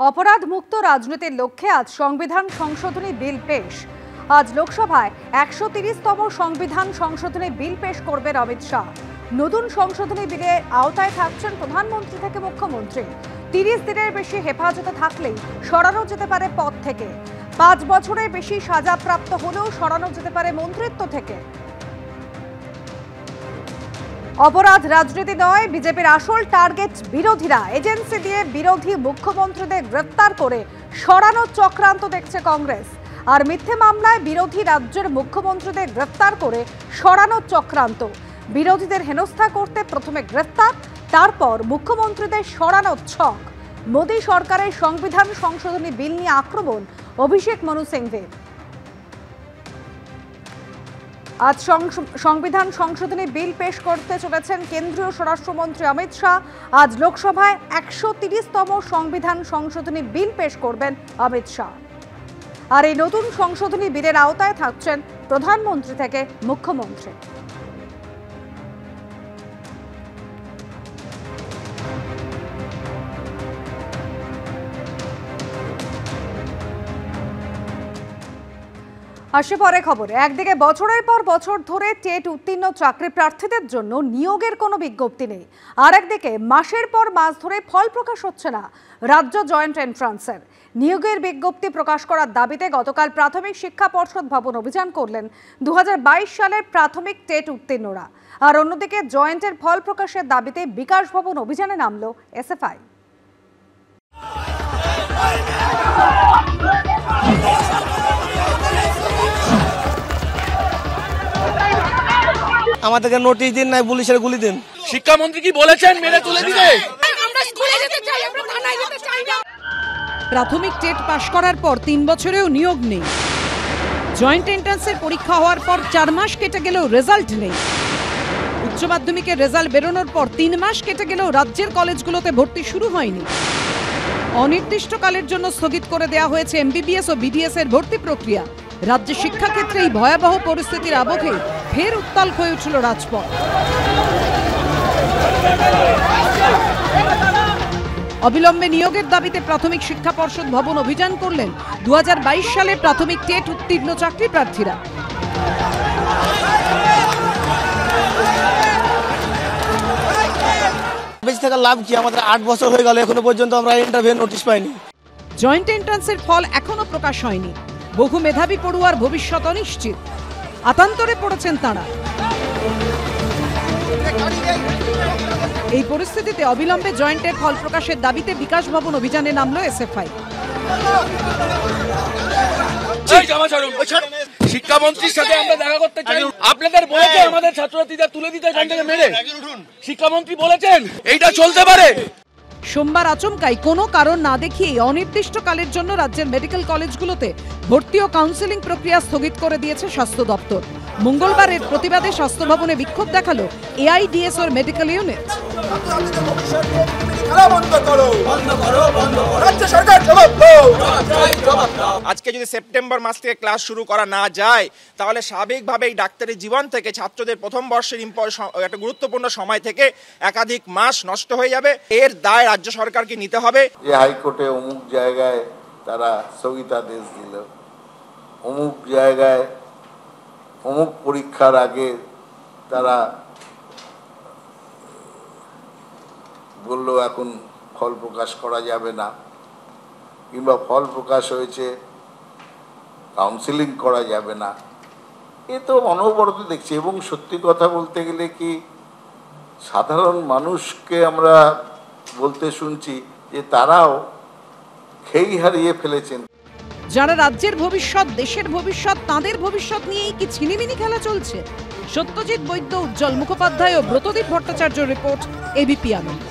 অপরাধ মুক্ত রাজনীতির লক্ষ্যে আজ সংবিধান সংশোধনী বিল পেশ। আজ লোকসভায় 130তম সংবিধান সংশোধনী বিল পেশ করবেন অমিত শাহ। নতুন সংশোধনী বিলের আওতায় থাকছেন প্রধানমন্ত্রী থেকে মুখ্যমন্ত্রী। 30 দিনের বেশি হেফাজতে থাকলেই সরানো যেতে পারে পদ থেকে। 5 বছরের বেশি সাজাপ্রাপ্ত হলেও সরানো যেতে পারে মন্ত্রিত্ব থেকে। অপরাধ রাজনীতি নয়, বিজেপির আসল টার্গেট বিরোধীরা। এজেন্সি দিয়ে বিরোধী মুখ্যমন্ত্রীদের গ্রেফতার করে সরানোর চক্রান্ত দেখছে কংগ্রেস। আর মিথ্যে মামলায় বিরোধী রাজ্যের মুখ্যমন্ত্রীদের গ্রেফতার করে সরানোর চক্রান্ত। বিরোধীদের হেনস্থা করতে প্রথমে গ্রেফতার, তারপর মুখ্যমন্ত্রীদের সরানোর ছক। মোদী সরকারের সংবিধান সংশোধনী বিল নিয়ে আক্রমণ অভিষেক মনু সিংভির। আজ সংবিধান সংশোধনী বিল পেশ করতে চলেছেন কেন্দ্রীয় স্বরাষ্ট্রমন্ত্রী অমিত শাহ। আজ লোকসভায় 130তম সংবিধান সংশোধনী বিল পেশ করবেন অমিত শাহ। আর এই নতুন সংশোধনী বিলের আওতায় থাকছেন প্রধানমন্ত্রী থেকে মুখ্যমন্ত্রী। আসে পরে খবরে। একদিকে বছরের পর বছর ধরে টেট উত্তীর্ণ চাকরি প্রার্থীদের জন্য নিয়োগের কোনো বিজ্ঞপ্তি নেই, আর একদিকে মাসের পর মাস ধরে ফল প্রকাশ হচ্ছে না রাজ্য জয়েন্ট এন্ট্রান্সের। নিয়োগের বিজ্ঞপ্তি প্রকাশ করার দাবিতে গতকাল প্রাথমিক শিক্ষা পর্ষদ ভবন অভিযান করলেন 2022 সালের প্রাথমিক টেট উত্তীর্ণরা। আর অন্যদিকে জয়েন্টের ফল প্রকাশের দাবিতে বিকাশ ভবন অভিযানে নামল এসএফআই। আমাদেরকে নোটিশ দিন, নাই পুলিশের গুলি দিন। শিক্ষামন্ত্রী কি বলেছেন মেরে তুলে দিতে? আমরা স্কুলে যেতে চাই, আমরা থানায় যেতে চাই না। প্রাথমিক টেট পাশ করার পর 3 বছরেও নিয়োগ নেই। জয়েন্ট এন্ট্রান্সের পরীক্ষা হওয়ার পর 4 মাস কেটে গেলেও রেজাল্ট নেই। উচ্চ মাধ্যমিকের রেজাল্ট বেরোনোর পর 3 মাস কেটে গেলেও রাজ্যের কলেজগুলোতে ভর্তি শুরু হয়নি। অনির্দিষ্টকালের জন্য স্থগিত করে দেওয়া হয়েছে এমবিবিএস ও বিডিএস এর ভর্তি প্রক্রিয়া। রাজ্যের শিক্ষাক্ষেত্রে এই ভয়াবহ পরিস্থিতির আবহে ফের উত্তাল হয়ে উঠল রাজপথ। অবিলম্বে নিয়োগের দাবিতে প্রাথমিক শিক্ষা পর্ষদ ভবন অভিযান করলেন 2022 সালে প্রাথমিক টেট উত্তীর্ণ চাকরি প্রার্থীরা। বেঁচে থাকার লাভ কি? আমাদের 8 বছর হয়ে গেল, এখনো পর্যন্ত আমরা ইন্টারভিউ নোটিশ পাইনি। জয়েন্ট এন্ট্রান্সের ফল এখনো প্রকাশ হয়নি। বহু মেধাবী পড়ুয়ার ভবিষ্যৎ অনিশ্চিত। আতান্তরে পড়েছেন তাঁরা। এই পরিস্থিতিতে অবিলম্বে জয়েন্টের ফল প্রকাশের দাবিতে বিকাশ ভবন অভিযানে নামল এসএফআই। শিক্ষামন্ত্রীর সাথে আমরা দেখা করতে চাই। আপনাদের বলেছে আমাদের ছাত্রছাত্রীদের তুলে দিতে এখান থেকে মেরে। শিক্ষামন্ত্রী বলেছেন এইটা চলতে পারে। সোমবার আচমকাই কোনো কারণ না দেখিয়ে অনির্দিষ্টকালের জন্য রাজ্যের মেডিকেল কলেজগুলোতে ভর্তি ও কাউন্সেলিং প্রক্রিয়া স্থগিত করে দিয়েছে স্বাস্থ্য দপ্তর। মঙ্গলবার এর প্রতিবাদে স্বাস্থ্য ভবনে বিক্ষোভ দেখালো এআইডিএসওর মেডিকেল ইউনিট। আজকে যদি সেপ্টেম্বর মাস থেকে ক্লাস শুরু করা না যায়, তাহলে স্বাভাবিকভাবেই ডাক্তারি জীবন থেকে ছাত্রদের প্রথম বর্ষের একটা গুরুত্বপূর্ণ সময় থেকে একাধিক মাস নষ্ট হয়ে যাবে। এর দায় রাজ্য সরকারকে নিতে হবে। যে হাইকোর্টে অমুক জায়গায় তারা স্থগিতাদেশ দিল, অমুক জায়গায় অমুক পরীক্ষার আগে তারা বললো এখন ফল প্রকাশ করা যাবে না, কিংবা ফল প্রকাশ হয়েছে কাউন্সিলিং করা যাবে না। এ তো অনবরত দেখছি। এবং সত্যি কথা বলতে গেলে কি, সাধারণ মানুষকে আমরা বলতে শুনছি যে তারাও খেই হারিয়ে ফেলেছেন। যারা রাজ্যের ভবিষ্যৎ, দেশের ভবিষ্যৎ, তাঁদের ভবিষ্যৎ নিয়েই কি ছিনিমিনি খেলা চলছে? সত্যজিৎ বৈদ্য, উজ্জ্বল মুখোপাধ্যায় ও ব্রতদীপ ভট্টাচার্য রিপোর্ট, এবিপি আনন্দ।